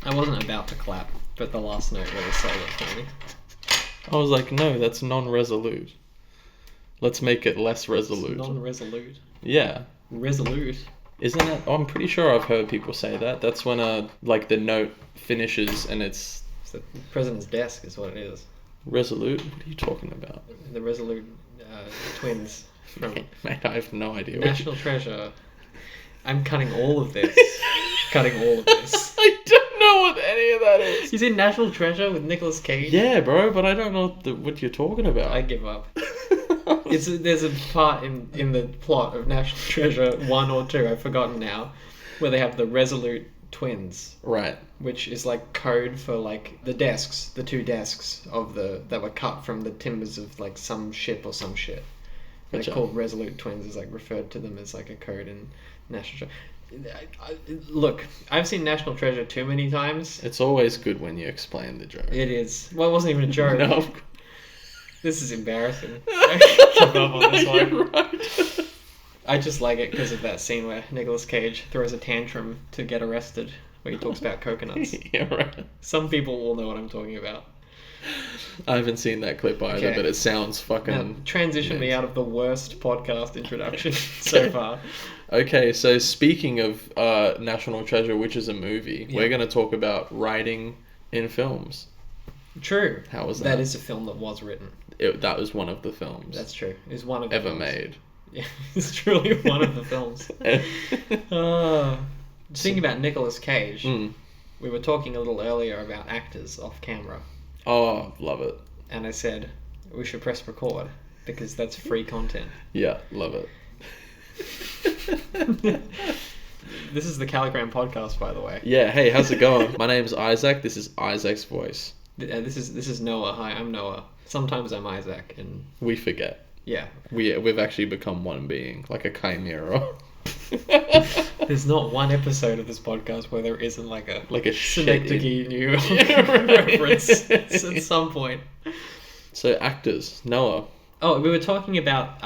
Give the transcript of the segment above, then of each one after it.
I wasn't about to clap, but the last note really sold it for me. I was like, no, that's non-resolute. Let's make it less resolute. It's non-resolute. Yeah. Resolute. Isn't it? I'm pretty sure I've heard people say that. That's when like the note finishes and it's It's the president's desk is what it is. resolute. What are you talking about? The Resolute twins from Mate, I have no idea. National Treasure. I'm cutting all of this. Cutting all of this. I don't know what any of that is. You seen National Treasure with Nicolas Cage? Yeah, bro, but I don't know what you're talking about. I give up. There's a part in the plot of National Treasure 1 or 2, I've forgotten now, where they have the Resolute twins, Right. which is like code for like the desks, the 2 desks that were cut from the timbers of like some ship or some shit. They're Gotcha. called Resolute twins. Is like referred to them as like a code in National Treasure. Look, I've seen National Treasure too many times. It's always good when you explain the joke. It is. Well, it wasn't even a joke. No. This is embarrassing. I give up on this one. You're right. I just like it because of that scene where Nicolas Cage throws a tantrum to get arrested, where he talks about coconuts. Yeah, right. Some people will know what I'm talking about. I haven't seen that clip either, Okay. but it sounds fucking... Now, transition me nuts. out of the worst podcast introduction so far. Okay, so speaking of National Treasure, which is a movie, Yeah. we're going to talk about writing in films. True. How was That that? is a film that was written. That was one of the films That's true. It was one of the ever films. made. Yeah, it's truly one of the films. Speaking about Nicolas Cage, Mm. we were talking a little earlier about actors off camera, Oh, love it. and I said we should press record because that's free content. Yeah, love it. This is the Calligram podcast, by the way. Yeah, hey, how's it going? My name's Izac. This is Isac's voice. This is Noah. Hi, I'm Noah. Sometimes I'm Izac, and We forget. yeah, We've actually become one being, like a chimera. there's not one episode of this podcast where there isn't like a shit. Synecdoche new Yeah, right. reference at some point. So actors, Noah. Oh, we were talking about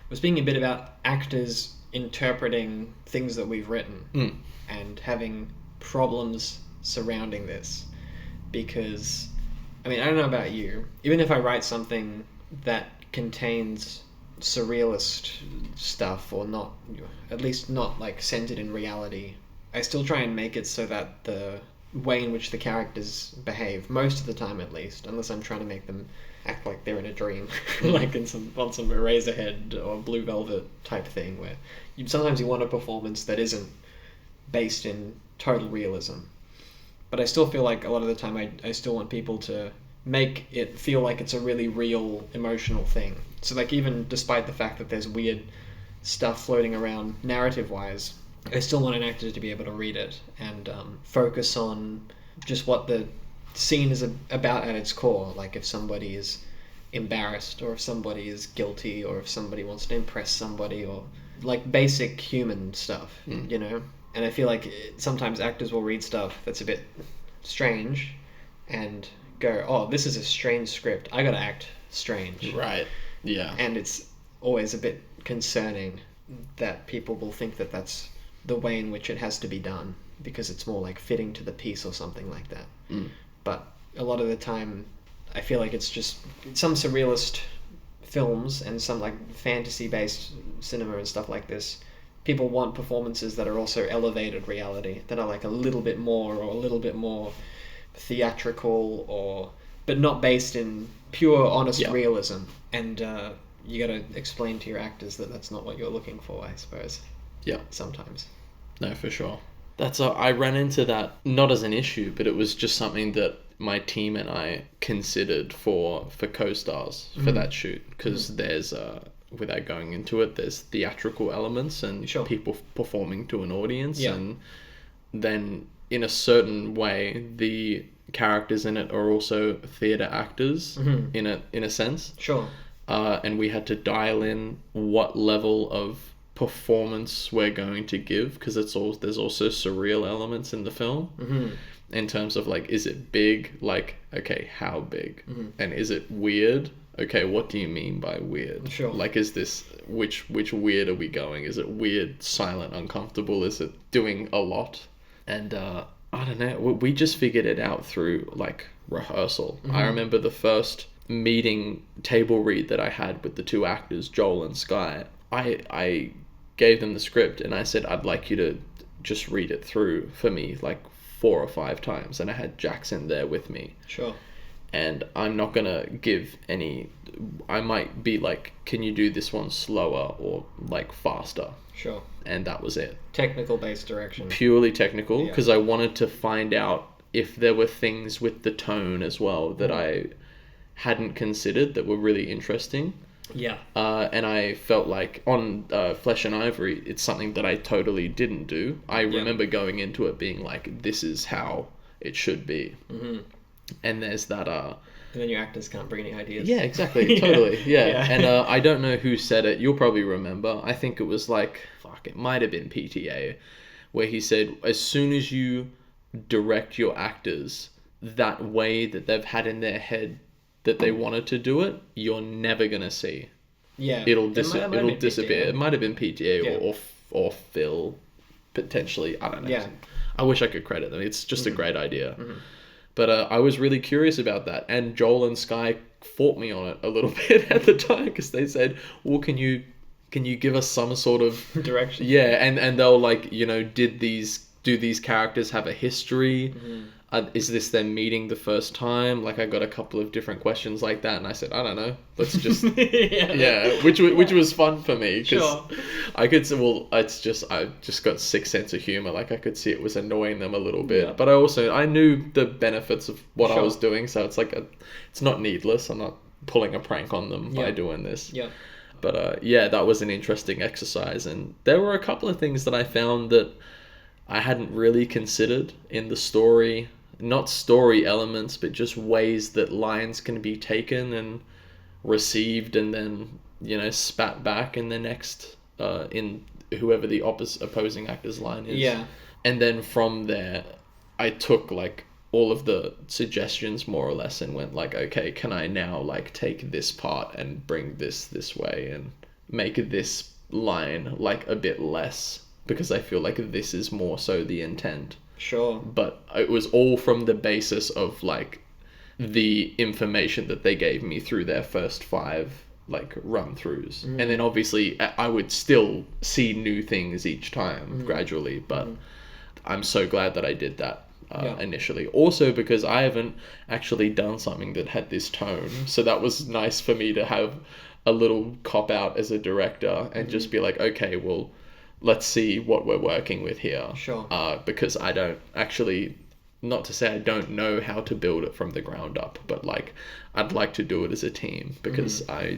we're speaking a bit about actors interpreting things that we've written Mm. and having problems surrounding this, because I mean, I don't know about you, even if I write something that contains surrealist stuff, or not, at least not like centered in reality, I still try and make it so that the way in which the characters behave, most of the time at least, unless I'm trying to make them act like they're in a dream, like on some Eraserhead or Blue Velvet type thing, where sometimes you want a performance that isn't based in total realism. But I still feel like a lot of the time I still want people to make it feel like it's a really real emotional thing. So like, even despite the fact that there's weird stuff floating around narrative-wise, I still want an actor to be able to read it and focus on just what the scene is about at its core. Like if somebody is embarrassed, or if somebody is guilty, or if somebody wants to impress somebody, or like basic human stuff, you know? And I feel like sometimes actors will read stuff that's a bit strange and go, oh, this is a strange script, I gotta act strange. Right. Yeah. And it's always a bit concerning that people will think that that's the way in which it has to be done, because it's more like fitting to the piece or something like that. Mm. But a lot of the time, I feel like it's just some surrealist films and some like fantasy-based cinema and stuff like this. People want performances that are also elevated reality, that are like a little bit more theatrical, but not based in pure, honest realism. And you got to explain to your actors that that's not what you're looking for, I suppose. Yeah. Sometimes. No, for sure. I ran into that not as an issue, but it was just something that my team and I considered for co-stars for that shoot, because there's without going into it, there's theatrical elements and people performing to an audience, and then in a certain way the characters in it are also theater actors in a sense. Sure. And we had to dial in what level of performance we're going to give, because there's also surreal elements in the film, in terms of like, is it big? Like, okay, how big? And is it weird? Okay, what do you mean by weird? Sure. Like, is this which weird are we going? Is it weird, silent, uncomfortable? Is it doing a lot? And I don't know. We just figured it out through like rehearsal. I remember the first meeting table read that I had with the two actors, Joel and Sky. I gave them the script and I said, I'd like you to just read it through for me like 4 or 5 times. And I had Jackson there with me. Sure. And I'm not gonna give any. I might be like, can you do this one slower or like faster? Sure. And that was it. Technical based direction. Purely technical, because I wanted to find out if there were things with the tone as well that I hadn't considered that were really interesting. Yeah. And I felt like on Flesh and Ivory, it's something that I totally didn't do. I remember going into it being like, this is how it should be. Mm-hmm. And there's that... And then your actors can't bring any ideas. Yeah, exactly. Totally. Yeah. And I don't know who said it. You'll probably remember. I think it was like... it might have been PTA. Where he said, as soon as you direct your actors that way that they've had in their head that they wanted to do it, you're never going to see. Yeah. It'll disappear. PTA. It might have been PTA or Phil, potentially. I don't know. Yeah. I wish I could credit them. It's just a great idea. Mm-hmm. But I was really curious about that. And Joel and Sky fought me on it a little bit at the time because they said, well, can you give us some sort of... direction? Yeah, and they'll like, do these characters have a history? Mm-hmm. Is this them meeting the first time? Like, I got a couple of different questions like that, and I said, I don't know. Let's just... which was fun for me, because I could say, well, I just got sick sense of humor. Like, I could see it was annoying them a little bit. Yeah. But I knew the benefits of what I was doing, so it's like, it's not needless. I'm not pulling a prank on them by doing this. Yeah. But, that was an interesting exercise, and there were a couple of things that I found that I hadn't really considered in the story. Not story elements, but just ways that lines can be taken and received and then, spat back in the next, in whoever the opposing actor's line is. Yeah. And then from there, I took, like, all of the suggestions, more or less, and went, like, okay, can I now, like, take this part and bring this way and make this line, like, a bit less? Because I feel like this is more so the intent. Sure. But it was all from the basis of, like, the information that they gave me through their first 5, like, run-throughs. And then, obviously, I would still see new things each time, gradually. But I'm so glad that I did that initially. Also, because I haven't actually done something that had this tone. So that was nice for me to have a little cop-out as a director and just be like, okay, well... let's see what we're working with here. Sure. Because I don't actually, not to say I don't know how to build it from the ground up, but like, I'd like to do it as a team because I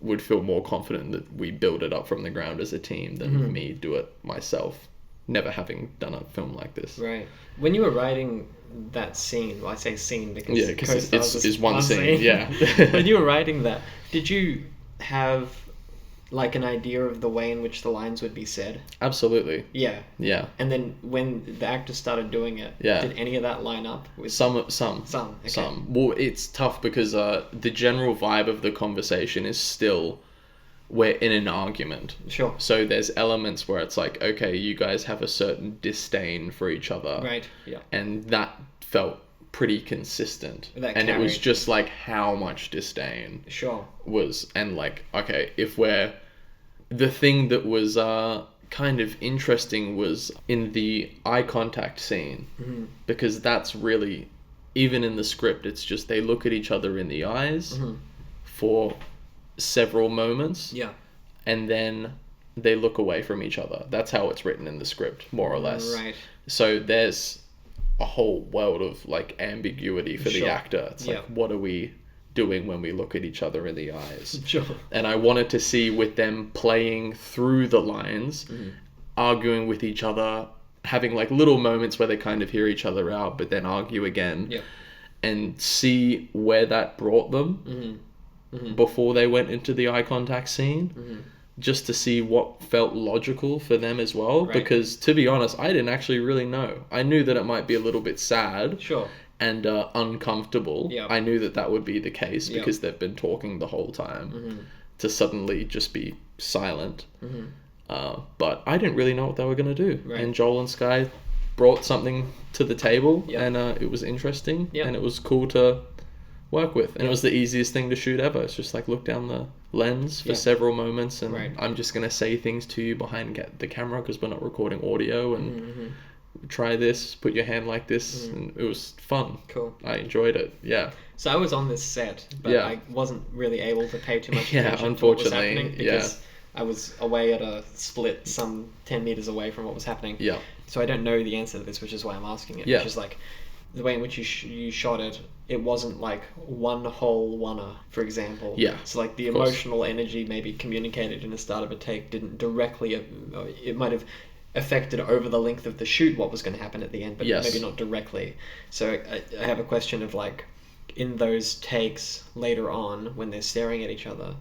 would feel more confident that we build it up from the ground as a team than me do it myself, never having done a film like this. Right. When you were writing that scene, well, I say scene because it's one scene. Yeah. When you were writing that, did you have like an idea of the way in which the lines would be said? Absolutely. Yeah. Yeah. And then when the actors started doing it, did any of that line up with some? Okay. Some. Well, it's tough because the general vibe of the conversation is still we're in an argument. Sure. So there's elements where it's like, okay, you guys have a certain disdain for each other. Right. Yeah. And that felt pretty consistent. It was just like how much disdain was, and like, okay, if we're the thing that was kind of interesting was in the eye contact scene, because that's really, even in the script, it's just they look at each other in the eyes for several moments, and then they look away from each other. That's how it's written in the script, more or less. Right. So there's a whole world of like ambiguity for the actor. It's like, what are we doing when we look at each other in the eyes? Sure. And I wanted to see with them playing through the lines, arguing with each other, having like little moments where they kind of hear each other out, but then argue again, and see where that brought them before they went into the eye contact scene. Just to see what felt logical for them as well. Right. Because, to be honest, I didn't actually really know. I knew that it might be a little bit sad and uncomfortable. Yep. I knew that would be the case because they've been talking the whole time. To suddenly just be silent. But I didn't really know what they were going to do. Right. And Joel and Sky brought something to the table, Yep. and it was interesting, Yep. and it was cool to work with, and Yep. it was the easiest thing to shoot ever. It's just like look down the lens for Yep. several moments, and Right. I'm just gonna say things to you behind the camera because we're not recording audio, and Mm-hmm. try this, put your hand like this, and it was fun. Cool. I enjoyed it. Yeah. So I was on this set, but Yeah. I wasn't really able to pay too much Yeah, attention to what was unfortunately, happening because I was away at a split some 10 meters away from what was happening. Yeah. So I don't know the answer to this, which is why I'm asking it. Yeah. Which is like the way in which you shot it. It wasn't like one whole oneer, for example. Yeah, So like the of course. emotional energy maybe communicated in the start of a take didn't directly. It might have affected over the length of the shoot what was going to happen at the end, but Yes. maybe not directly. So I have a question of like, in those takes later on when they're staring at each other,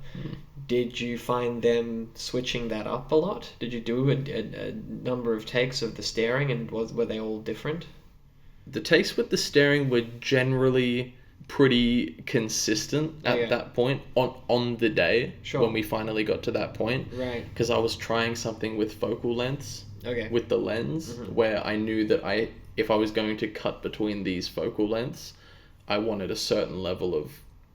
did you find them switching that up a lot? Did you do a number of takes of the staring, and were they all different? The takes with the staring were generally pretty consistent at Yeah. that point on the day. Sure. When we finally got to that point, Right. because I was trying something with focal lengths Okay. with the lens, where I knew that if I was going to cut between these focal lengths, I wanted a certain level of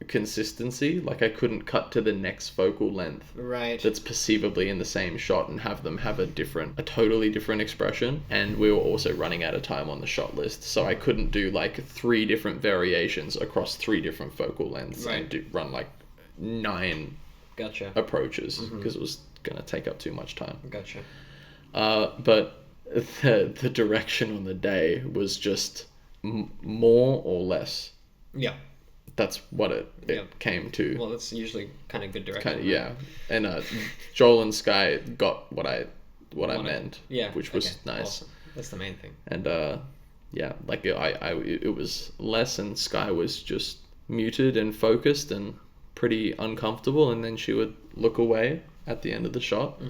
consistency. Like I couldn't cut to the next focal length Right. that's perceivably in the same shot and have them have a totally different expression. And we were also running out of time on the shot list, so I couldn't do like 3 different variations across 3 different focal lengths Right. and run like 9 Gotcha. approaches because it was gonna take up too much time. Gotcha. But the direction on the day was just more or less. Yeah. That's what it Yeah. came to. Well, that's usually kind of good direction. Kind of, yeah. And Joel and Sky got what I meant. Yeah. Which was okay, nice. Awesome. That's the main thing. And yeah, like it was less, and Sky was just muted and focused and pretty uncomfortable, and then she would look away at the end of the shot.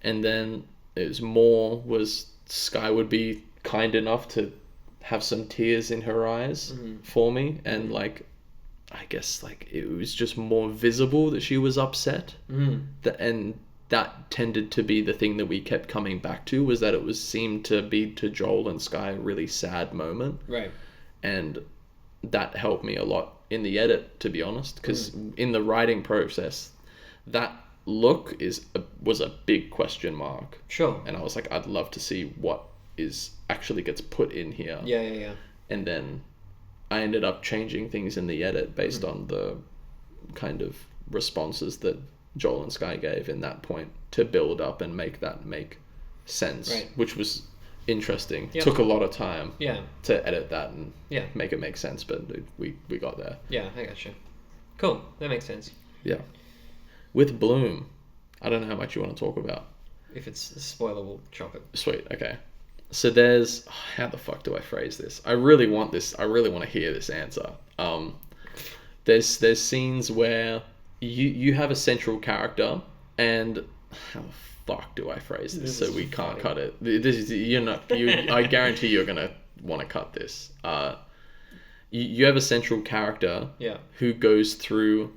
And then it was more was Sky would be kind enough to have some tears in her eyes for me, and like I guess like it was just more visible that she was upset. And that tended to be the thing that we kept coming back to, was that it seemed to be to Joel and Sky a really sad moment. Right. And that helped me a lot in the edit, to be honest, because in the writing process, that look was a big question mark. Sure. And I was like, I'd love to see what actually gets put in here. Yeah. And then I ended up changing things in the edit based on the kind of responses that Joel and Sky gave in that point to build up and make that make sense. Right. Which was interesting. Yep. Took a lot of time Yeah. to edit that and Yeah. make it make sense, but we got there. Yeah, I gotcha. Cool. That makes sense. Yeah. With Bloom, I don't know how much you want to talk about. If it's a spoiler, we'll chop it. Sweet, okay. So there's... how the fuck do I phrase this? I really want to hear this answer. There's scenes where you have a central character, and how the fuck do I phrase this so we can't cut it? This is I guarantee you're gonna want to cut this. You have a central character Yeah. who goes through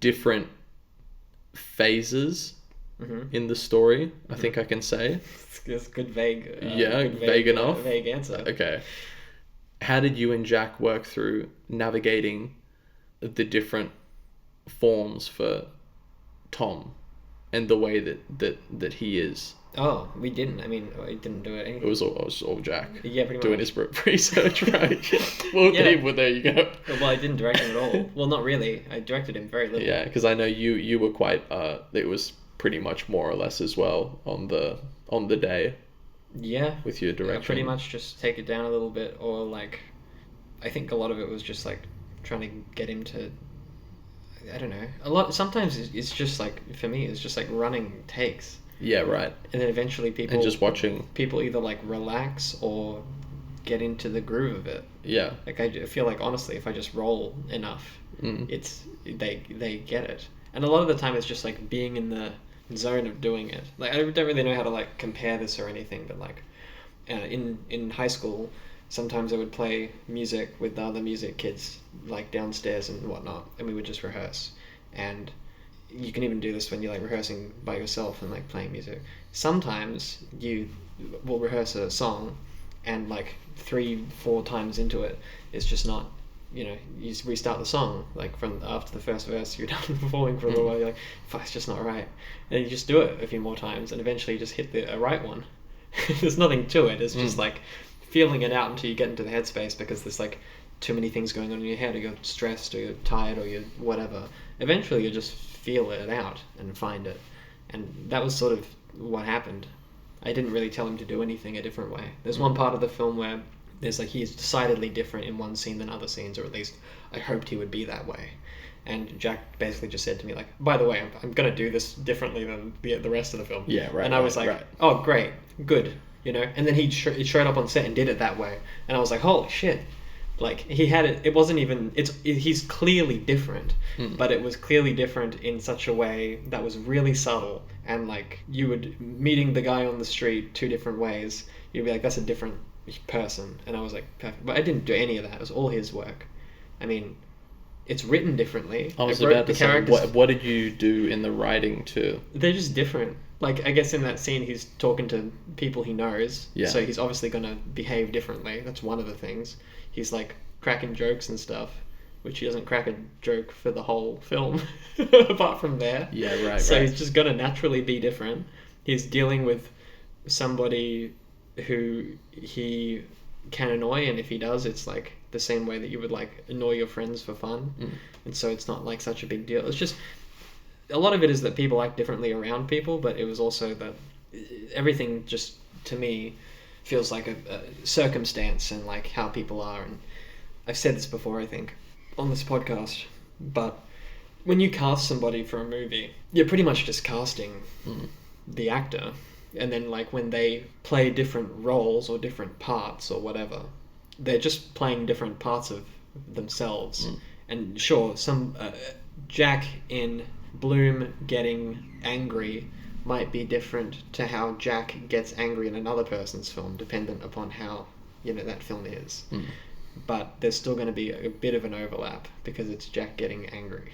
different phases in the story, I think I can say. It's good vague. Good vague enough. Vague answer. Okay. How did you and Jack work through navigating the different forms for Tom and the way that he is? Oh, we didn't. I mean, I didn't do it. It was all Jack. Yeah, pretty doing much. his research, right? Well, there you go. Well, I didn't direct him at all. Well, not really. I directed him very little. Yeah, because I know you were quite. It was pretty much more or less as well on the day. Yeah. With your direction. Pretty much just take it down a little bit, or like, I think a lot of it was just like trying to get him to. I don't know. Sometimes it's just like, for me, it's just like running takes. Yeah, right. And then eventually people... And just watching... People either like relax or get into the groove of it. Yeah. Like I feel like, honestly, if I just roll enough, they get it. And a lot of the time it's just like being in the zone of doing it. Like I don't really know how to like compare this or anything, but like in high school, sometimes I would play music with the other music kids like downstairs and whatnot, and we would just rehearse. And you can even do this when you're like rehearsing by yourself and like playing music. Sometimes you will rehearse a song and like 3-4 times into it, it's just not, you restart the song, like from after the first verse, you're done falling for a little while, you're like, fuck, it's just not right. And you just do it a few more times, and eventually you just hit the right one. There's nothing to it. It's just like feeling it out until you get into the headspace, because there's like too many things going on in your head, or you're stressed, or you're tired, or you're whatever. Eventually you just feel it out and find it. And that was sort of what happened. I didn't really tell him to do anything a different way. There's one part of the film where there's like, he's decidedly different in one scene than other scenes, or at least I hoped he would be that way. And Jack basically just said to me, like, by the way, I'm going to do this differently than the rest of the film. Yeah, right. And I was like, oh, great, good, And then he showed up on set and did it that way. And I was like, holy shit. Like, he had it, it wasn't even, he's clearly different, but it was clearly different in such a way that was really subtle. And like, meeting the guy on the street 2 different ways, you'd be like, that's a different person. And I was like, perfect. But I didn't do any of that. It was all his work. I mean, it's written differently. I was about to say, what did you do in the writing too? They're just different. Like, I guess in that scene, he's talking to people he knows. Yeah. So he's obviously going to behave differently. That's one of the things. He's like cracking jokes and stuff, which he doesn't crack a joke for the whole film, apart from there. Yeah, right. So he's just going to naturally be different. He's dealing with somebody who he can annoy, and if he does, it's like the same way that you would like annoy your friends for fun. And so it's not like such a big deal. It's just, a lot of it is that people act differently around people, but it was also that everything just, to me, feels like a circumstance and like how people are. And I've said this before, I think, on this podcast, but when you cast somebody for a movie, you're pretty much just casting the actor. And then like when they play different roles or different parts or whatever, they're just playing different parts of themselves. And sure, some Jack in Bloom getting angry might be different to how Jack gets angry in another person's film, dependent upon how that film is. But there's still going to be a bit of an overlap, because it's Jack getting angry.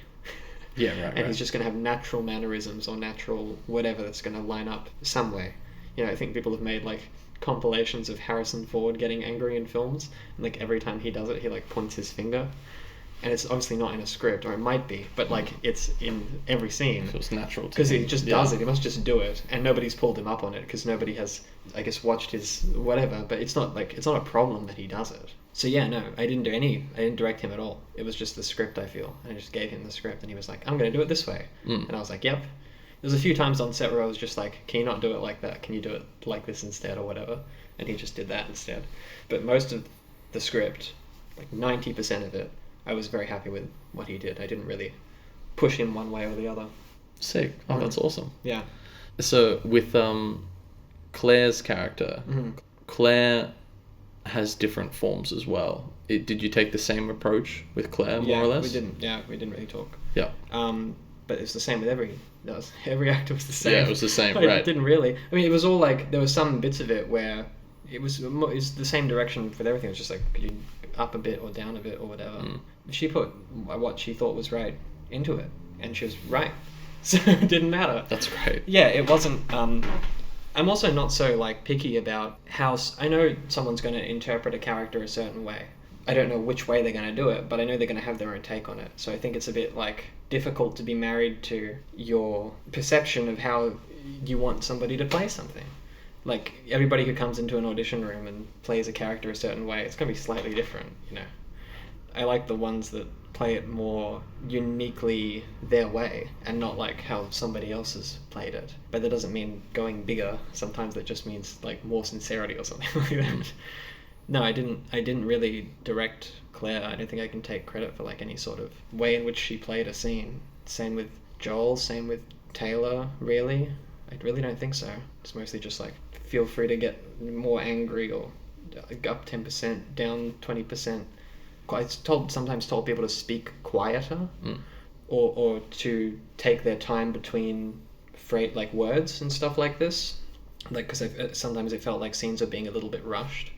Yeah, right. And he's just going to have natural mannerisms or natural whatever that's going to line up some way. I think people have made like compilations of Harrison Ford getting angry in films, and like every time he does it, he like points his finger. And it's obviously not in a script, or it might be, but like it's in every scene. So it's natural. Because he just does it. He must just do it, and nobody's pulled him up on it because nobody has, I guess, watched his whatever. But it's not a problem that he does it. So yeah, no, I didn't direct him at all. It was just the script, I feel. I just gave him the script, and he was like, I'm going to do it this way. And I was like, yep. There's a few times on set where I was just like, can you not do it like that? Can you do it like this instead, or whatever? And he just did that instead. But most of the script, like 90% of it, I was very happy with what he did. I didn't really push him one way or the other. Sick. Oh, that's awesome. Yeah. So with Claire's character, Claire has different forms as well. Did you take the same approach with Claire, more or less? We didn't really talk. Yeah. But it's the same with every actor was the same. Yeah, it was the same, right. It didn't really. I mean, it was all like, there were some bits of it where it was the same direction with everything. It was just like, could you up a bit or down a bit or whatever. She put what she thought was right into it, and she was right. So it didn't matter. That's great. Yeah, it wasn't... I'm also not so like picky about how... I know someone's going to interpret a character a certain way. I don't know which way they're going to do it, but I know they're going to have their own take on it. So I think it's a bit like difficult to be married to your perception of how you want somebody to play something. Like, everybody who comes into an audition room and plays a character a certain way, it's going to be slightly different, I like the ones that play it more uniquely their way, and not like how somebody else has played it. But that doesn't mean going bigger. Sometimes that just means like more sincerity or something like that. No, I didn't really direct Claire. I don't think I can take credit for like any sort of way in which she played a scene. Same with Joel, same with Taylor, really. I really don't think so. It's mostly just like, feel free to get more angry, or up 10%, down 20%. I sometimes told people to speak quieter, or to take their time between like words and stuff like this. Like, because sometimes it felt like scenes were being a little bit rushed,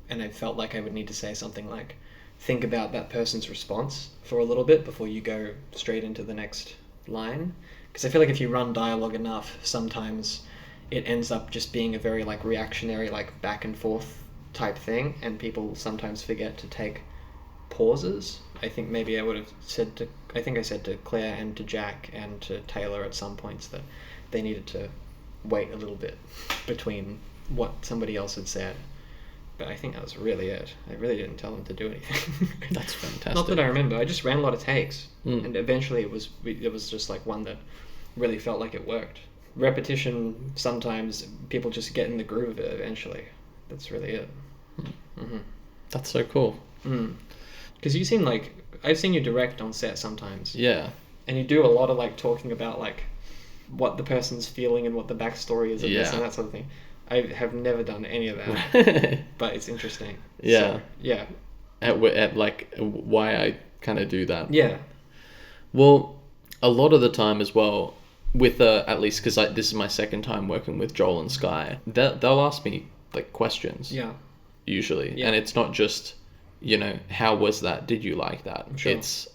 and I felt like I would need to say something like, think about that person's response for a little bit before you go straight into the next line. Because I feel like if you run dialogue enough, sometimes it ends up just being a very like reactionary, like back and forth type thing, and people sometimes forget to take pauses. I think maybe I would have said to, I think I said to Claire and to Jack and to Taylor at some points that they needed to wait a little bit between what somebody else had said. But I think that was really it. I really didn't tell them to do anything. That's fantastic. Not that I remember. I just ran a lot of takes, Mm. and eventually it was just like one that really felt like it worked. Repetition, sometimes people just get in the groove of it eventually. That's really it. Mm-hmm. That's so cool. Because you seem like, I've seen you direct on set sometimes. Yeah. And you do a lot of like talking about like what the person's feeling and what the backstory is of this Yeah. and that sort of thing. I have never done any of that, but it's interesting. Yeah. So, yeah. At like why I kind of do that. Yeah. Well, a lot of the time as well, with at least because this is my second time working with Joel and Sky, they'll ask me like questions. Yeah. Usually, Yeah. and it's not just, how was that? Did you like that? Sure. It's,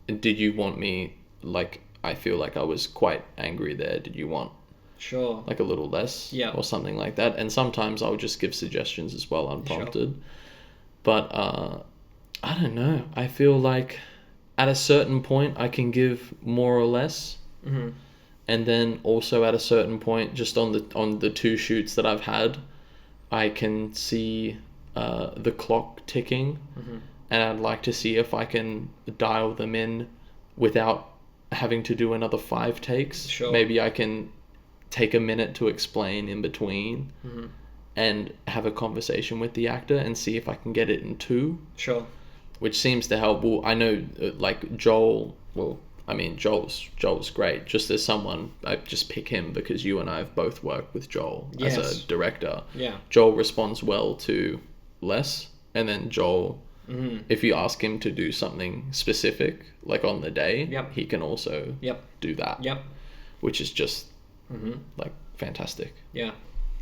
did you want me, like, I feel like I was quite angry there. Did you want Sure. like a little less? Yeah. Or something like that. And sometimes I'll just give suggestions as well, unprompted. Sure. But I don't know. I feel like at a certain point I can give more or less. Mm-hmm. And then also at a certain point, just on the 2 shoots that I've had, I can see the clock ticking, and I'd like to see if I can dial them in without having to do another 5 takes. Sure. Maybe I can take a minute to explain in between, and have a conversation with the actor and see if I can get it in 2. Sure. Which seems to help. Well, I know like Joel. Well, I mean Joel's great. Just as someone, I just pick him because you and I have both worked with Joel as a director. Yeah. Joel responds well to less, and then Joel, if you ask him to do something specific, like on the day, Yep. he can also do that. Yep. Which is just like fantastic. Yeah.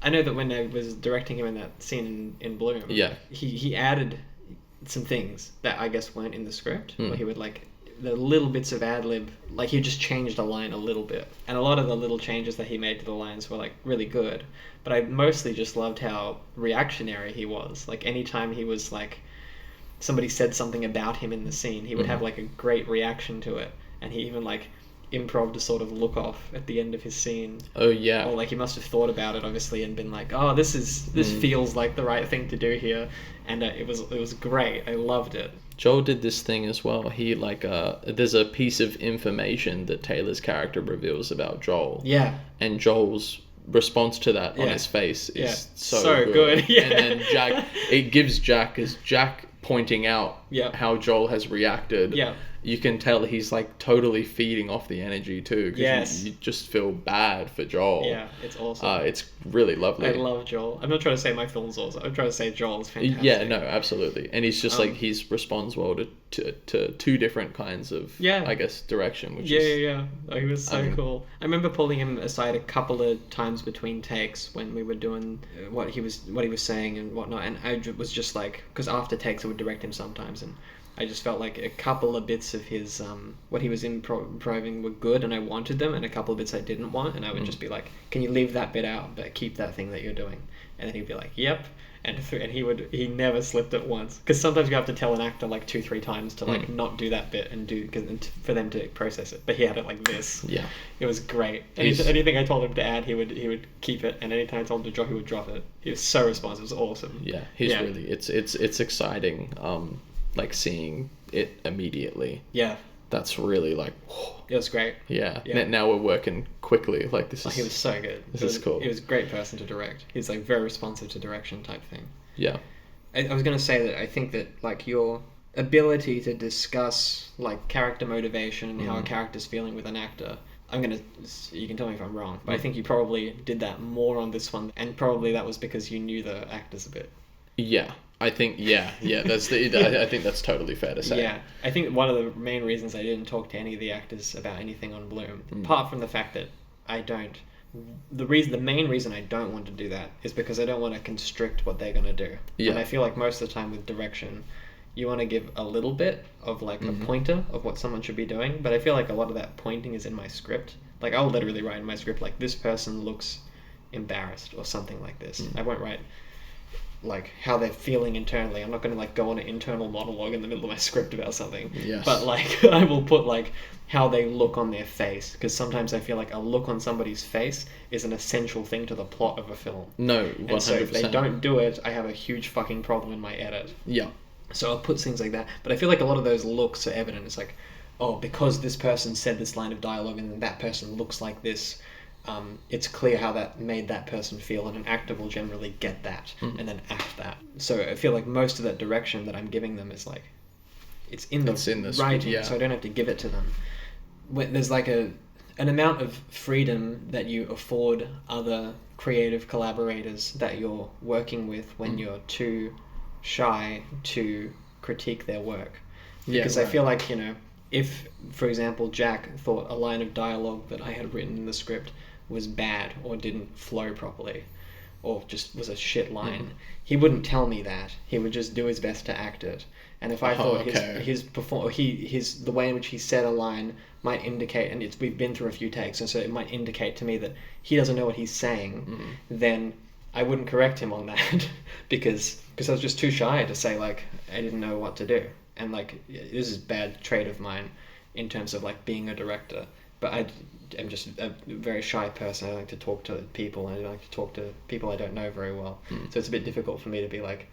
I know that when I was directing him in that scene in Bloom, he added some things that I guess weren't in the script, where he would like the little bits of ad-lib, like he just changed a line a little bit, and a lot of the little changes that he made to the lines were like really good, but I mostly just loved how reactionary he was. Like anytime he was like, somebody said something about him in the scene, he would have like a great reaction to it, and he even like improv to sort of look off at the end of his scene. Oh yeah. Or like he must have thought about it obviously and been like, oh, this feels like the right thing to do here, and it was great. I loved it. Joel did this thing as well. He like there's a piece of information that Taylor's character reveals about Joel. Yeah. And Joel's response to that on his face is so good. Yeah. And then Jack, it gives Jack as Jack pointing out how Joel has reacted. Yeah. You can tell he's like totally feeding off the energy too. You just feel bad for Joel. Yeah, it's awesome. It's really lovely. I love Joel. I'm not trying to say my film's awesome. I'm trying to say Joel's fantastic. Yeah, no, absolutely. And he's just like, he's responds well to 2 different kinds of, I guess, direction. Which Yeah. Oh, he was so cool. I remember pulling him aside a couple of times between takes when we were doing what he was saying and whatnot. And I was just like, because after takes I would direct him sometimes, and I just felt like a couple of bits of his, what he was improving were good and I wanted them, and a couple of bits I didn't want, and I would just be like, can you leave that bit out, but keep that thing that you're doing? And then he'd be like, yep. And he never slipped it once. Because sometimes you have to tell an actor like 2-3 times to like not do that bit and for them to process it. But he had it like this. Yeah. It was great. Anything I told him to add, he would keep it, and anytime I told him to drop, he would drop it. He was so responsive. It was awesome. Yeah, he's really, it's exciting. Like seeing it immediately. Yeah. That's really like, whoa. It was great. Yeah. Now we're working quickly. Like this is. He was so good. This is cool. He was a great person to direct. He's like very responsive to direction type thing. Yeah. I was going to say that I think that like your ability to discuss like character motivation and how a character's feeling with an actor, you can tell me if I'm wrong, but I think you probably did that more on this one, and probably that was because you knew the actors a bit. Yeah. I think that's I think that's totally fair to say. Yeah, I think one of the main reasons I didn't talk to any of the actors about anything on Bloom, apart from the fact that I don't, the main reason I don't want to do that is because I don't want to constrict what they're going to do. Yeah. And I feel like most of the time with direction, you want to give a little bit of like a pointer of what someone should be doing, but I feel like a lot of that pointing is in my script. Like I'll literally write in my script like, this person looks embarrassed or something like this. I won't write like how they're feeling internally. I'm not going to like go on an internal monologue in the middle of my script about something. Yes. But like I will put like how they look on their face, because sometimes I feel like a look on somebody's face is an essential thing to the plot of a film. No, 100%. And so if they don't do it, I have a huge fucking problem in my edit. Yeah. So I'll put things like that. But I feel like a lot of those looks are evident. It's like, oh, because this person said this line of dialogue and then that person looks like this, it's clear how that made that person feel, and an actor will generally get that and then act that. So I feel like most of that direction that I'm giving them is like, it's in the writing, yeah. so I don't have to give it to them. There's like an amount of freedom that you afford other creative collaborators that you're working with when you're too shy to critique their work. Because I feel like, you know, if, for example, Jack thought a line of dialogue that I had written in the script was bad or didn't flow properly or just was a shit line, he wouldn't tell me that. He would just do his best to act it. And if I thought the way in which he said a line might indicate, and we've been through a few takes, and so it might indicate to me that he doesn't know what he's saying, then I wouldn't correct him on that because I was just too shy to say, like, I didn't know what to do. And like, this is a bad trait of mine in terms of like being a director, but I'm just a very shy person. I like to talk to people, and I like to talk to people I don't know very well. So it's a bit difficult for me to be like,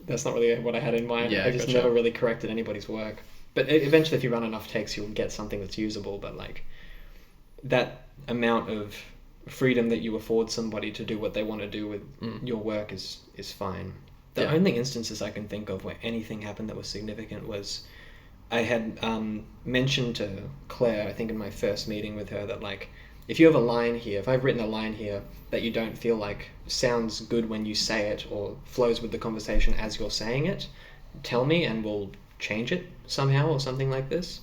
that's not really what I had in mind. I just never really corrected anybody's work. But eventually, if you run enough takes, you'll get something that's usable. But like, that amount of freedom that you afford somebody to do what they want to do with your work is fine. The only instances I can think of where anything happened that was significant was I had mentioned to Claire, I think in my first meeting with her, that like, if you have a line here, if I've written a line here that you don't feel like sounds good when you say it or flows with the conversation as you're saying it, tell me and we'll change it somehow or something like this.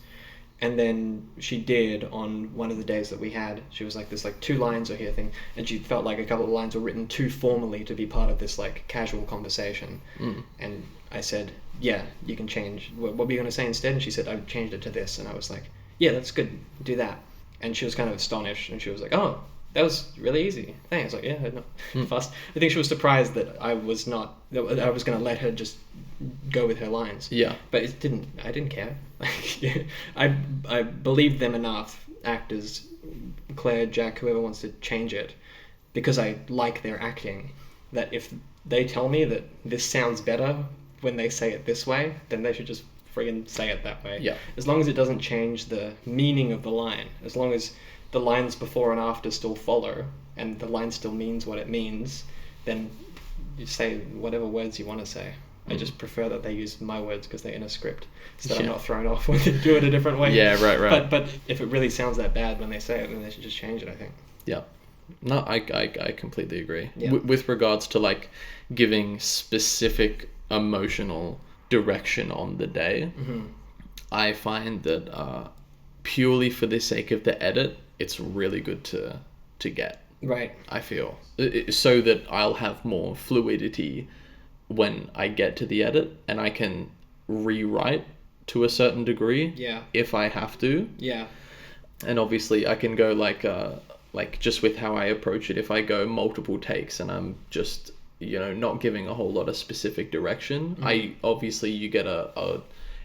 And then she did on one of the days that we had. She was like, there's like 2 lines are here thing, and she felt like a couple of lines were written too formally to be part of this like casual conversation. And I said, yeah, you can change. What were you going to say instead? And she said, I've changed it to this. And I was like, yeah, that's good, do that. And she was kind of astonished, and she was like, oh, that was really easy. Thanks. I was like, yeah, not fast. I think she was surprised that I was going to let her just go with her lines. Yeah. But I didn't care. I believed them enough, actors, Claire, Jack, whoever wants to change it, because I like their acting, that if they tell me that this sounds better when they say it this way, then they should just friggin' say it that way. Yeah. As long as it doesn't change the meaning of the line, as long as the lines before and after still follow, and the line still means what it means, then you say whatever words you want to say. I just prefer that they use my words because they're in a script, so that I'm not thrown off when they do it a different way. Yeah, right. But if it really sounds that bad when they say it, then they should just change it, I think. Yeah. No, I completely agree. Yeah. With regards to like giving specific emotional direction on the day, I find that purely for the sake of the edit, it's really good to get. Right. I feel. So that I'll have more fluidity when I get to the edit, and I can rewrite to a certain degree if I have to. Yeah. And obviously I can go like just with how I approach it, if I go multiple takes and I'm just, you know, not giving a whole lot of specific direction, you get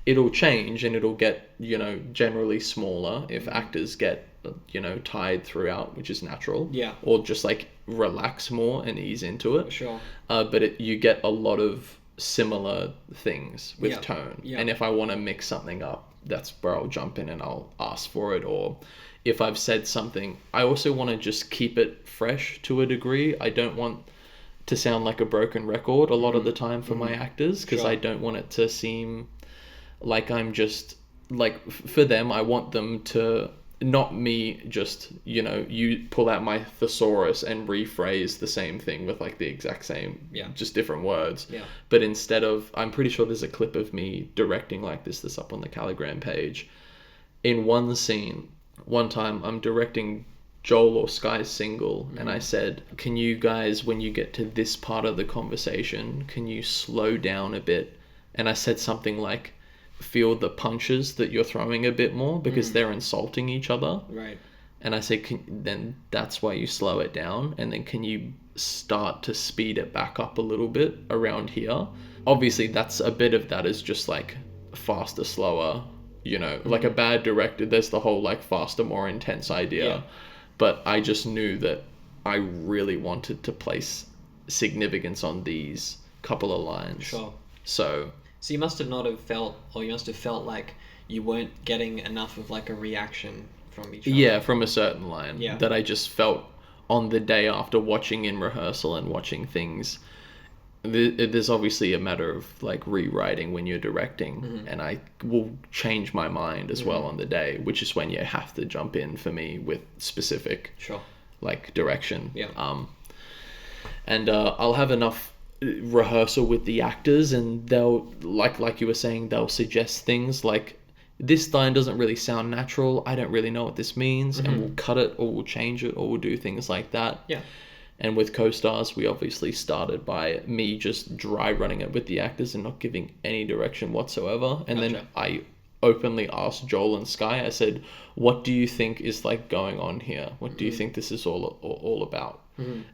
it'll change, and it'll get, you know, generally smaller if actors get, you know, tired throughout, which is natural. Yeah. Or just like relax more and ease into it. Sure. But you get a lot of similar things with tone. Yeah. And if I want to mix something up, that's where I'll jump in and I'll ask for it. Or if I've said something, I also want to just keep it fresh to a degree. I don't want to sound like a broken record a lot of the time for my actors, because I don't want it to seem like I'm just like, for them, I want them to, not me just, you know, you pull out my thesaurus and rephrase the same thing with like the exact same, just different words. Yeah. But instead of, I'm pretty sure there's a clip of me directing like this up on the Calligram page. In one scene, one time I'm directing Joel or Sky's single, and I said, can you guys, when you get to this part of the conversation, can you slow down a bit? And I said something like, feel the punches that you're throwing a bit more, because they're insulting each other. Right. And I said, then that's why you slow it down. And then can you start to speed it back up a little bit around here? Obviously, that's a bit of that is just like faster, slower, you know, like a bad director. There's the whole like faster, more intense idea. Yeah. But I just knew that I really wanted to place significance on these couple of lines. Sure. So you must have not have felt, or you must have felt like you weren't getting enough of like a reaction from each other. yeah, from a certain line Yeah. that I just felt on the day after watching in rehearsal and watching things. There's obviously a matter of like rewriting when you're directing, and I will change my mind as well on the day, which is when you have to jump in for me with specific Sure. like direction. Yeah. And I'll have enough rehearsal with the actors, and they'll like you were saying, they'll suggest things like, this line doesn't really sound natural, I don't really know what this means, and we'll cut it or we'll change it or we'll do things like that. Yeah. And with co-stars, we obviously started by me just dry running it with the actors and not giving any direction whatsoever. And then Gotcha. I openly asked Joel and Sky, I said, what do you think is like going on here? What do you think this is all about?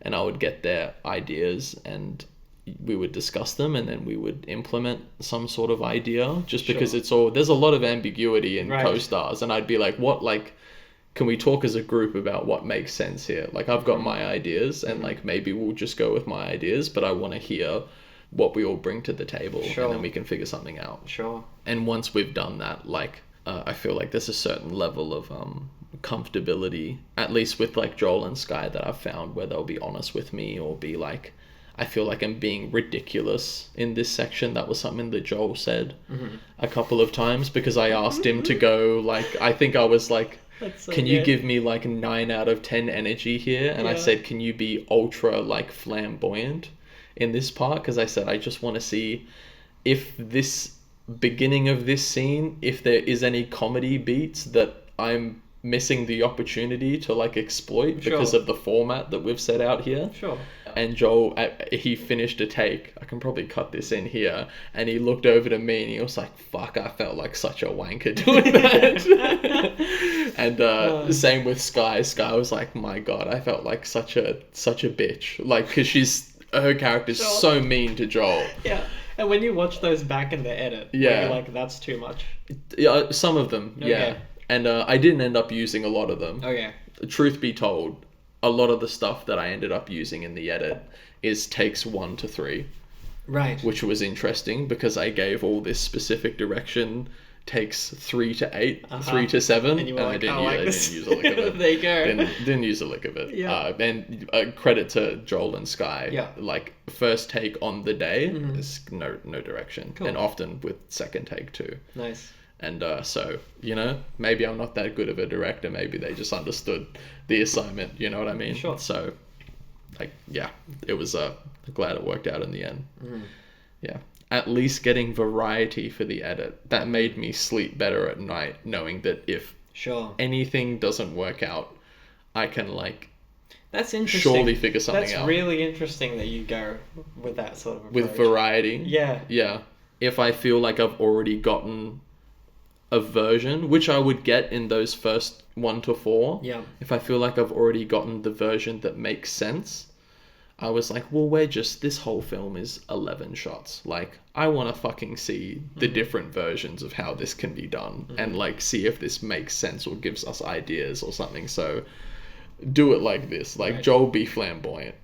And I would get their ideas and we would discuss them, and then we would implement some sort of idea, just because there's a lot of ambiguity in Right. co-stars, and I'd be like, what, like, can we talk as a group about what makes sense here? Like, I've got my ideas, and like maybe we'll just go with my ideas, but I want to hear what we all bring to the table, and then we can figure something out. Sure. And once we've done that, like, I feel like there's a certain level of comfortability, at least with like Joel and Sky, that I've found, where they'll be honest with me or be like, I feel like I'm being ridiculous in this section. That was something that Joel said a couple of times, because I asked him to go, like, I think I was like, can you give me like 9 out of 10 energy here? And I said, can you be ultra like flamboyant in this part? Because I said, I just want to see if this beginning of this scene, if there is any comedy beats that I'm missing the opportunity to like exploit because of the format that we've set out here. Sure. And Joel, he finished a take, I can probably cut this in here, and he looked over to me and he was like, fuck, I felt like such a wanker doing that. And same with Sky. Sky was like, my God, I felt like such a bitch. Like, because her character's so mean to Joel. Yeah. And when you watch those back in the edit, you're like, that's too much. Yeah, some of them, Okay. yeah. And I didn't end up using a lot of them. Okay. Truth be told, a lot of the stuff that I ended up using in the edit is takes 1 to 3. Right. Which was interesting, because I gave all this specific direction takes 3 to 8, 3 to 7, and you were like, I didn't use use a lick of it. There you go. Didn't use a lick of it. Yeah. And credit to Joel and Sky. Yeah. Like, first take on the day, there's no direction. Cool. And often with second take too. Nice. And so, you know, maybe I'm not that good of a director. Maybe they just understood the assignment. You know what I mean? Sure. So, like, yeah, it was glad it worked out in the end. Yeah. At least getting variety for the edit. That made me sleep better at night, knowing that if anything doesn't work out, I can, like, that's interesting. surely figure something out. That's really interesting that you go with that sort of approach. With variety. Yeah. Yeah. If I feel like I've already gotten a version, which I would get in those first 1 to 4. Yeah. If I feel like I've already gotten the version that makes sense, I was like, well, this whole film is 11 shots. Like, I want to fucking see the different versions of how this can be done, and like see if this makes sense or gives us ideas or something. So do it like this. Like, Joel be flamboyant,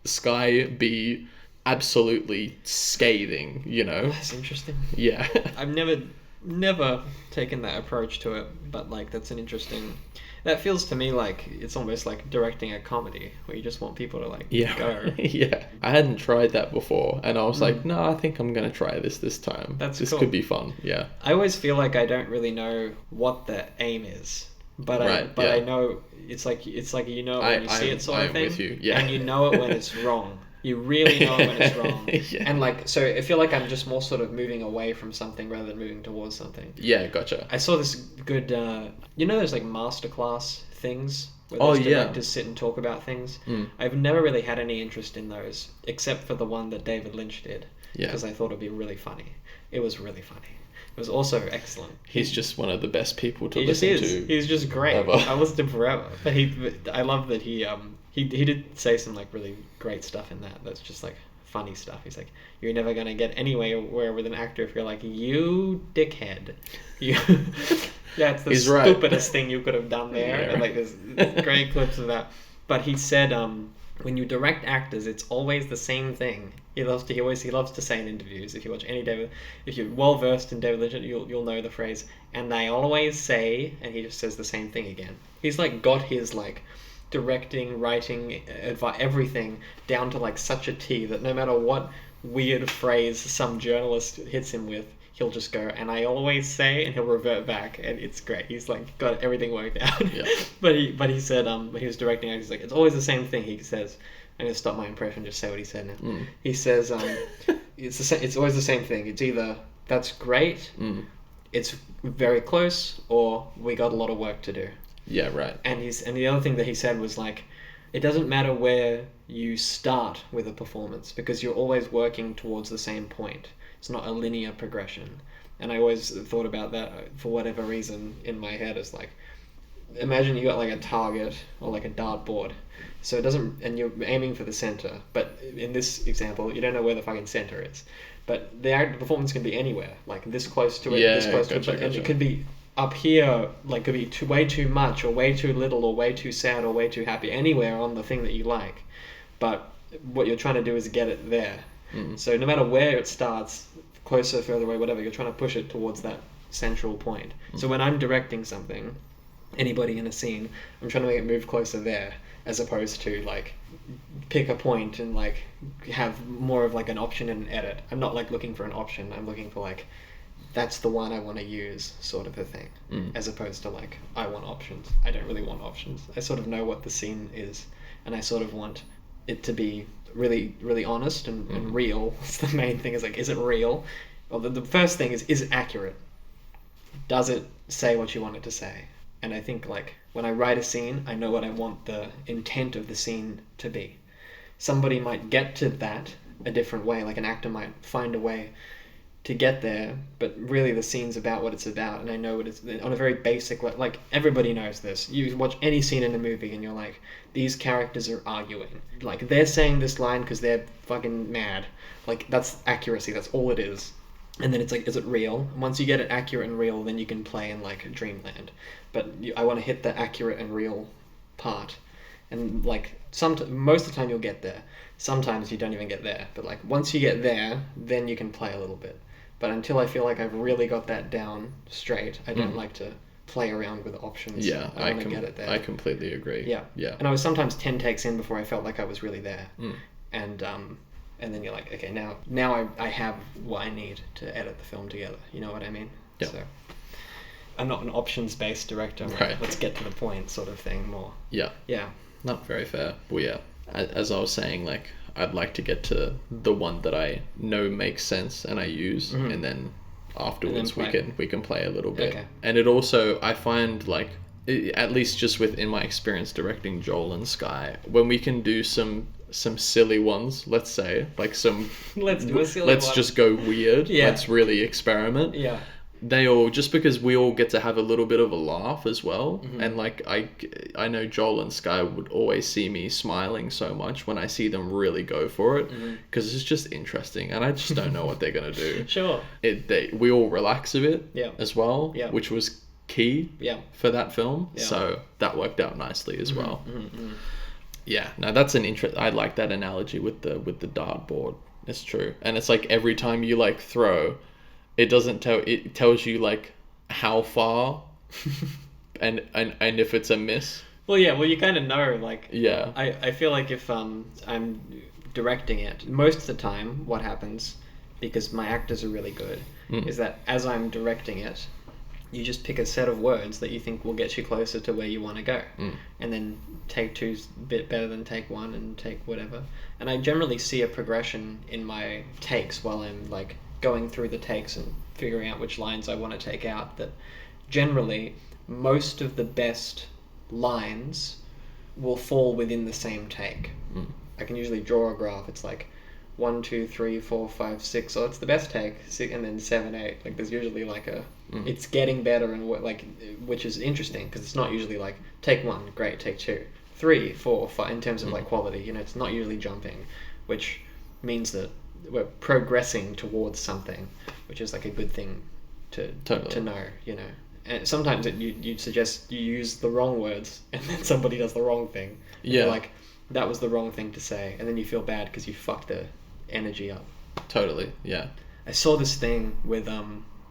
Sky be absolutely scathing, you know? That's interesting. Yeah. I've never taken that approach to it, but like, that's an interesting, that feels to me like it's almost like directing a comedy where you just want people to like go. Yeah, I hadn't tried that before, and I was like, no, I think I'm gonna try this time. This cool. could be fun. Yeah, I always feel like I don't really know what the aim is, but I know it's like you know when you see it sort of thing, with you. Yeah. And you know it when it's wrong. You really know when it's wrong. Yeah. And like, so I feel like I'm just more sort of moving away from something rather than moving towards something. Yeah, gotcha. I saw this good, you know, there's like masterclass things where those directors sit and talk about things. I've never really had any interest in those, except for the one that David Lynch did. Yeah. Because I thought it'd be really funny. It was really funny. It was also excellent. He's just one of the best people to He just listen is. to. He's just great. ever. I listened to him forever. But I love that he did say some like really great stuff in that. That's just like funny stuff. He's like, you're never gonna get anywhere with an actor if you're like, you dickhead. You. That's the He's right. stupidest thing you could have done there. Yeah. And like there's great clips of that. But he said, when you direct actors, it's always the same thing. He loves to say in interviews. If you watch if you're well versed in David Lynch, you'll know the phrase. And they always say, and he just says the same thing again. He's like got his like directing, writing, everything down to like such a T that no matter what weird phrase some journalist hits him with, he'll just go, and I always say, and he'll revert back, and it's great. He's like got everything worked out. Yeah. but he said when he was directing, he's like, it's always the same thing. He says, I'm gonna stop my impression, just say what he said now. He says, it's always the same thing. It's either that's great, it's very close, or we got a lot of work to do. Yeah, right. And the other thing that he said was like, it doesn't matter where you start with a performance because you're always working towards the same point. It's not a linear progression. And I always thought about that for whatever reason in my head as like, imagine you got like a target or like a dartboard. So it doesn't, and you're aiming for the center. But in this example, you don't know where the fucking center is. But the performance can be anywhere, like this close to it, this close to it. And it could be up here, like could be way too much or way too little or way too sad or way too happy, anywhere on the thing that you like. But what you're trying to do is get it there. So no matter where it starts, closer, further away, whatever, you're trying to push it towards that central point. So when I'm directing something, anybody in a scene, I'm trying to make it move closer there, as opposed to like pick a point and like have more of like an option and an edit. I'm not like looking for an option. I'm looking for like, that's the one I want to use, sort of a thing, as opposed to like, I want options. I don't really want options. I sort of know what the scene is, and I sort of want it to be really, really honest and real. It's the main thing. Is like, is it real? Well, the first thing is it accurate? Does it say what you want it to say? And I think like when I write a scene, I know what I want the intent of the scene to be. Somebody might get to that a different way. Like an actor might find a way to get there, but really the scene's about what it's about, and I know what it's on a very basic level. Like everybody knows this. You watch any scene in a movie and you're like, these characters are arguing, like they're saying this line because they're fucking mad. Like that's accuracy, that's all it is. And then it's like, is it real? And once you get it accurate and real, then you can play in like dreamland. But I want to hit the accurate and real part, and like most of the time you'll get there. Sometimes you don't even get there, but like once you get there, then you can play a little bit. But until I feel like I've really got that down straight, I don't like to play around with options. Yeah, I want to get it there. I completely agree. Yeah. And I was sometimes 10 takes in before I felt like I was really there. And then you're like, okay, now I have what I need to edit the film together. You know what I mean? Yeah. So I'm not an options-based director. Right. Let's get to the point sort of thing more. Yeah. Yeah. Not very fair. Well, yeah. As I was saying, like, I'd like to get to the one that I know makes sense and I use, and then afterwards we can play a little bit. Okay. And it also, I find like, at least just within my experience directing Joel and Sky, when we can do some silly ones, let's say, like let's do a silly let's one. just go weird. Yeah. Let's really experiment. Yeah. They all, just because we all get to have a little bit of a laugh as well, and like I know Joel and Sky would always see me smiling so much when I see them really go for it, because it's just interesting, and I just don't know what they're gonna do. Sure. We all relax a bit, as well, Yeah. which was key, for that film. Yeah. So that worked out nicely as well. Yeah, no, that's an I like that analogy with the dartboard. It's true, and it's like every time you like throw. It tells you like how far and if it's a miss. Well, yeah, you kind of know, like, yeah. I feel like if I'm directing it, most of the time what happens, because my actors are really good, is that as I'm directing it, you just pick a set of words that you think will get you closer to where you want to go. And then take two's a bit better than take one, and take whatever. And I generally see a progression in my takes while I'm like going through the takes and figuring out which lines I want to take out, that generally most of the best lines will fall within the same take. I can usually draw a graph. It's like 1, 2, 3, 4, 5, 6. So it's the best take, and then 7, 8. Like there's usually like it's getting better and like, which is interesting because it's not usually like take 1, great, take 2, 3, 4, 5 in terms of like quality. You know, it's not usually jumping, which means that we're progressing towards something, which is like a good thing to know. You know, and sometimes you suggest you use the wrong words, and then somebody does the wrong thing. And you're like, that was the wrong thing to say, and then you feel bad because you fucked the energy up. Totally, yeah. I saw this thing with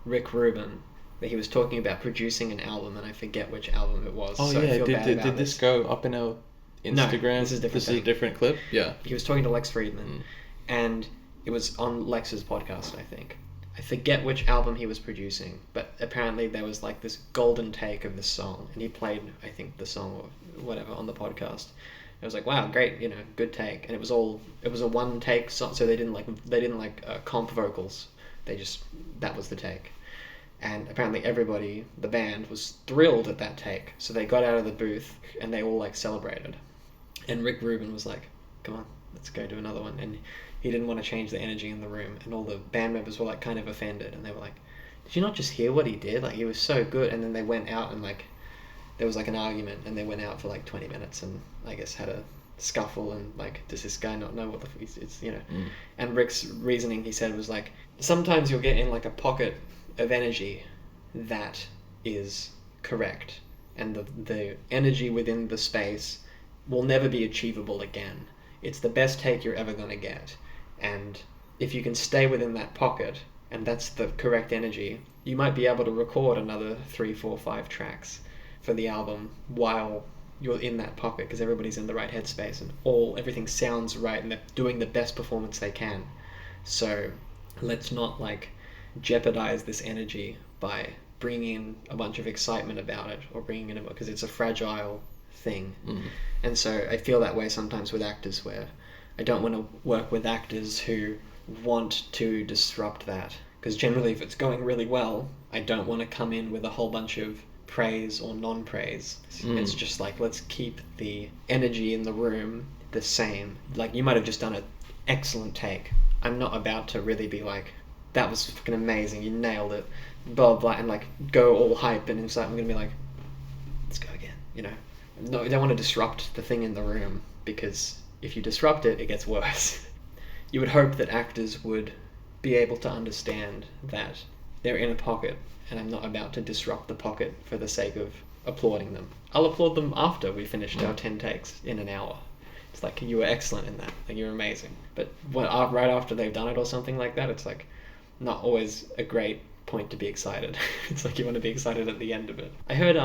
Rick Rubin, where he was talking about producing an album, and I forget which album it was. Oh, so yeah, I feel bad about did this go up in our Instagram? No, this is different. This is a different clip? Yeah. He was talking to Lex Friedman, and it was on Lex's podcast, I think. I forget which album he was producing, but apparently there was like this golden take of this song, and he played, I think, the song or whatever on the podcast. It was like, wow, great, you know, good take, and it was a one take song, so they didn't like comp vocals. That was the take, and apparently everybody, the band, was thrilled at that take. So they got out of the booth and they all like celebrated, and Rick Rubin was like, come on, let's go do another one, and he didn't want to change the energy in the room, and all the band members were like kind of offended, and they were like, did you not just hear what he did? Like, he was so good. And then they went out and like there was like an argument, and they went out for like 20 minutes and I guess had a scuffle, and like, does this guy not know what it's you know. And Rick's reasoning, he said, was like, sometimes you'll get in like a pocket of energy that is correct, and the energy within the space will never be achievable again. It's the best take you're ever going to get, and if you can stay within that pocket and that's the correct energy, you might be able to record another 3, 4, 5 tracks for the album while you're in that pocket, because everybody's in the right headspace and everything sounds right and they're doing the best performance they can. So let's not like jeopardize this energy by bringing in a bunch of excitement about it, or bringing in because it's a fragile thing. And so I feel that way sometimes with actors, where I don't want to work with actors who want to disrupt that, because generally if it's going really well, I don't want to come in with a whole bunch of praise or non-praise. It's just like, let's keep the energy in the room the same. Like, you might have just done an excellent take. I'm not about to really be like, that was fucking amazing, you nailed it, blah blah, and like go all hype, and inside I'm gonna be like, let's go again, you know. No, I don't want to disrupt the thing in the room, because if you disrupt it, it gets worse. You would hope that actors would be able to understand that they're in a pocket, and I'm not about to disrupt the pocket for the sake of applauding them. I'll applaud them after we finished our 10 takes in an hour. It's like, you were excellent in that, like, you're amazing. But right after they've done it or something like that, it's like not always a great point to be excited. It's like you want to be excited at the end of it. I heard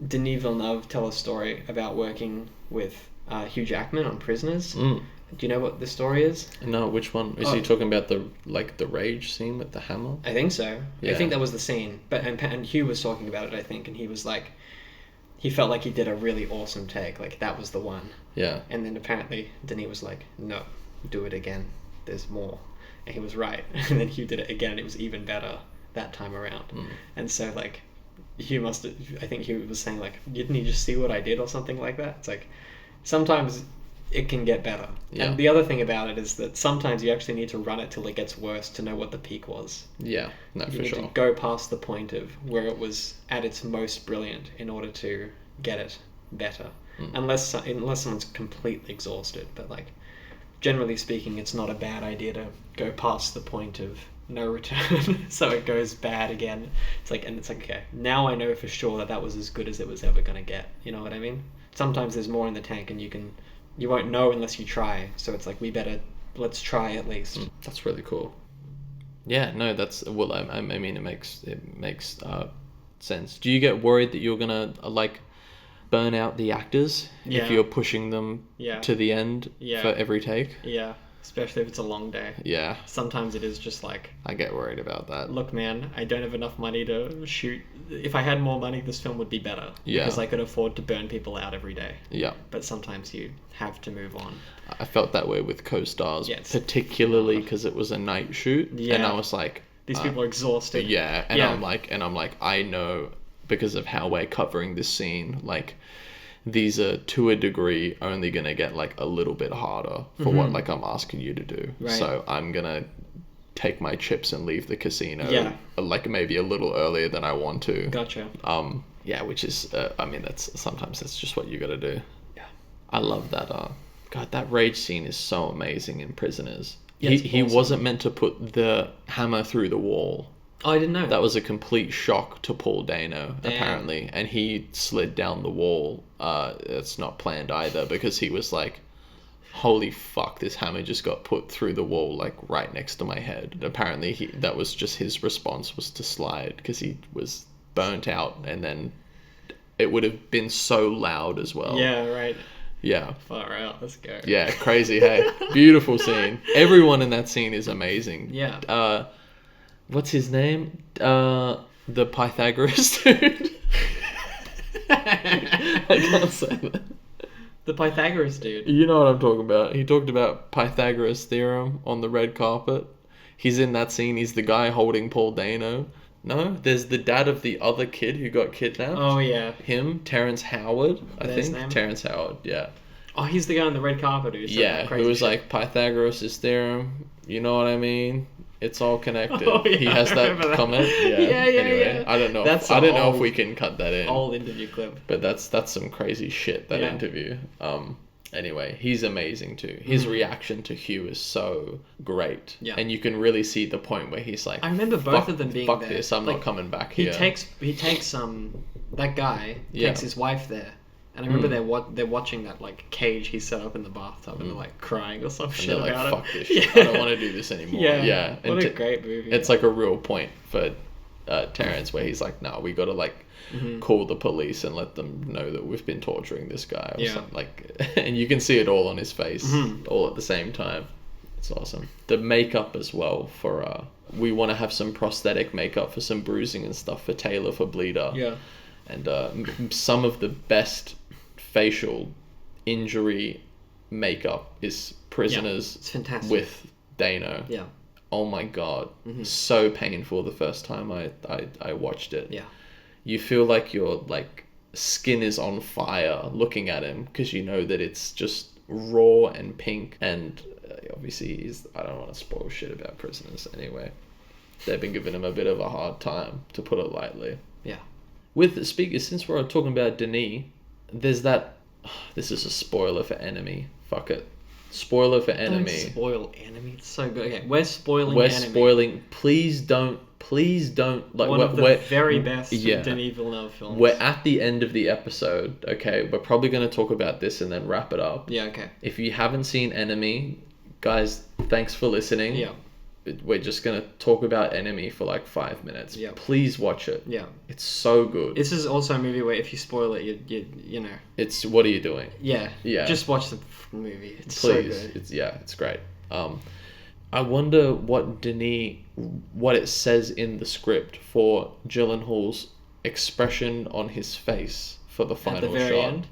Denis Villeneuve tell a story about working with Hugh Jackman on Prisoners. Do you know what the story is? No, which one? Is he talking about the rage scene with the hammer? I think so. Yeah. I think that was the scene. But and Hugh was talking about it, I think, and he was like, he felt like he did a really awesome take. Like, that was the one. Yeah. And then apparently Denis was like, no, do it again. There's more. And he was right. And then Hugh did it again. It was even better that time around. And so, like, I think Hugh was saying, like, didn't he just see what I did or something like that? It's like, sometimes it can get better. Yeah. And the other thing about it is that sometimes you actually need to run it till it gets worse to know what the peak was. Yeah, no, for sure. You need to go past the point of where it was at its most brilliant in order to get it better. Unless someone's completely exhausted. But, like, generally speaking, it's not a bad idea to go past the point of no return so it goes bad again. It's like, okay, now I know for sure that was as good as it was ever going to get. You know what I mean? Sometimes there's more in the tank, and you won't know unless you try. So it's like, let's try at least. That's really cool. Yeah, no, that's, well, I mean, it makes sense. Do you get worried that you're gonna burn out the actors if you're pushing them to the end for every take? Yeah, especially if it's a long day. Yeah. Sometimes it is just like, I get worried about that. Look, man, I don't have enough money to shoot. If I had more money, this film would be better. Yeah. Because I could afford to burn people out every day. Yeah. But sometimes you have to move on. I felt that way with co-stars, particularly because it was a night shoot. Yeah. And I was like, these people are exhausted. Yeah. And I'm like, I know, because of how we're covering this scene, like, these are to a degree only gonna get like a little bit harder for what like I'm asking you to do. Right. So I'm gonna take my chips and leave the casino like maybe a little earlier than I want to. Gotcha. Yeah, which is I mean that's just what you gotta do. Yeah. I love that. God, that rage scene is so amazing in Prisoners. Yeah, He awesome. wasn't meant to put the hammer through the wall. Oh, I didn't know. That was a complete shock to Paul Dano, Damn. apparently. And he slid down the wall. It's not planned either, because he was like, holy fuck, this hammer just got put through the wall, like, right next to my head. And apparently, that was just his response, was to slide, because he was burnt out, and then it would have been so loud as well. Yeah, right. Yeah. Far out. Let's go. Yeah, crazy, hey. Beautiful scene. Everyone in that scene is amazing. Yeah. What's his name? The Pythagoras dude. I can't say that. The Pythagoras dude. You know what I'm talking about. He talked about Pythagoras' theorem on the red carpet. He's in that scene. He's the guy holding Paul Dano. No, there's the dad of the other kid who got kidnapped. Oh, yeah. Him, Terrence Howard, I That's his think. name? Terrence Howard, yeah. Oh, he's the guy on the red carpet who said that crazy who was shit. like, Pythagoras' theorem, you know what I mean? It's all connected. Oh, yeah, he has I that remember that. comment. Yeah. Yeah. I don't know. That's I don't an know if old- we can cut that in. Old interview clip. But that's some crazy shit, that Yeah. interview. Anyway, he's amazing too. His reaction to Hugh is so great. Yeah. And you can really see the point where he's like, I remember both of them being fuck there. this, I'm Like, not coming back He here. takes that guy Yeah. takes his wife there, and I remember they're watching that like cage he set up in the bathtub, and they're like crying or some and shit they're like, about fuck it. this shit. I don't want to do this anymore. Yeah. And What a great movie. It's like a real point for Terrence, where he's like, no, we got to like call the police and let them know that we've been torturing this guy or something. Like, and you can see it all on his face all at the same time. It's awesome. The makeup as well for we want to have some prosthetic makeup for some bruising and stuff for Taylor for Bleeder. Yeah. And some of the best facial injury makeup is Prisoners It's fantastic. with Dano. Yeah. Oh my god, so painful the first time I watched it. Yeah. You feel like your like skin is on fire looking at him, because you know that it's just raw and pink, and obviously I don't want to spoil shit about Prisoners anyway. They've been giving him a bit of a hard time, to put it lightly. Yeah. With the speakers, since we're talking about Denis, there's that. This is a spoiler for Enemy. Fuck it. Spoiler for Enemy. Don't spoil Enemy. It's so good. Okay, we're spoiling We're Enemy. spoiling. Please don't. Like One of the we're very best yeah. Denis Villeneuve films. We're at the end of the episode. Okay, we're probably going to talk about this and then wrap it up. Yeah. Okay. If you haven't seen Enemy, guys, thanks for listening. Yeah. We're just going to talk about Enemy for like 5 minutes. Yeah. Please watch it. Yeah. It's so good. This is also a movie where if you spoil it, you know. It's what are you doing? Yeah. Yeah. Just watch the movie. It's Please. so good. It's great. I wonder what it says in the script for Gyllenhaal's expression on his face for the final At the very shot. end.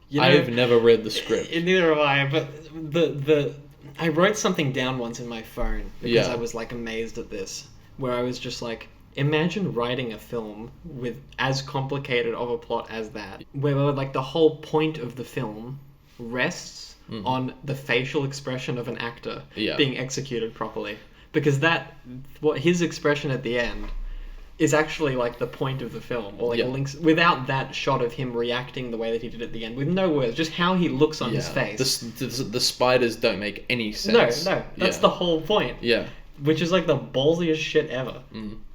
You know, I have never read the script. Neither have I, but I wrote something down once in my phone because Yeah. I was like amazed at this, where I was just like, imagine writing a film with as complicated of a plot as that, where like the whole point of the film rests on the facial expression of an actor Yeah. being executed properly, because what his expression at the end is actually like the point of the film, or like Yeah. links without that shot of him reacting the way that he did at the end with no words, just how he looks on his face. The spiders don't make any sense. No, that's the whole point. Yeah. Which is like the ballsiest shit ever.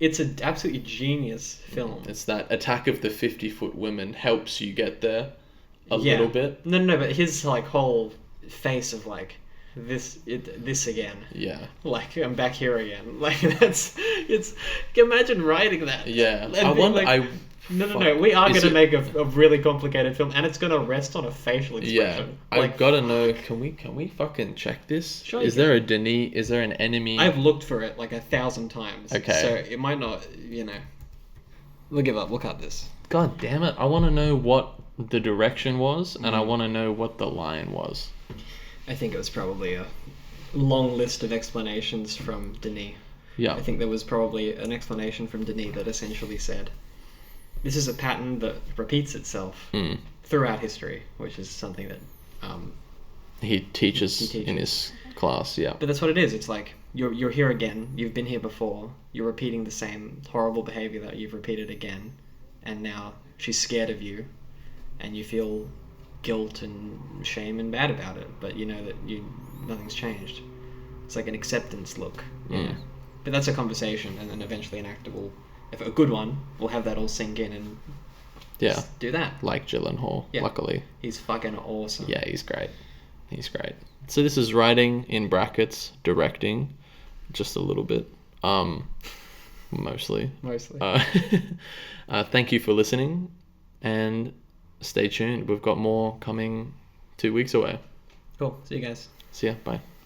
It's an absolutely genius film. It's that Attack of the 50-Foot Women helps you get there a little bit. No, but his like whole face of like this again. Yeah. Like I'm back here again. Like it's. Imagine writing that. Yeah. And I being wonder. like, No. We are Is going to it- make a really complicated film, and it's going to rest on a facial expression. Yeah. I gotta know. Can we fucking check this? Sure Is you there a Denis? Is there an Enemy? I've looked for it like 1,000 times. Okay. So it might not, We'll give up. We'll cut this. God damn it! I want to know what the direction was, and I want to know what the line was. I think it was probably a long list of explanations from Denis. Yeah. I think there was probably an explanation from Denis that essentially said, this is a pattern that repeats itself. throughout history, which is something that he teaches in his class. Yeah. But that's what it is. It's like you're here again. You've been here before. You're repeating the same horrible behavior that you've repeated again, and now she's scared of you, and you feel guilt and shame and bad about it. But you know that nothing's changed. It's like an acceptance look. Yeah. But that's a conversation, and then eventually an actor will, if a good one, will have that all sink in and do that. Like Gyllenhaal, luckily. He's fucking awesome. Yeah, he's great. He's great. So this is writing in brackets, directing, just a little bit, mostly. Thank you for listening, and stay tuned. We've got more coming 2 weeks away. Cool. See you guys. See ya. Bye.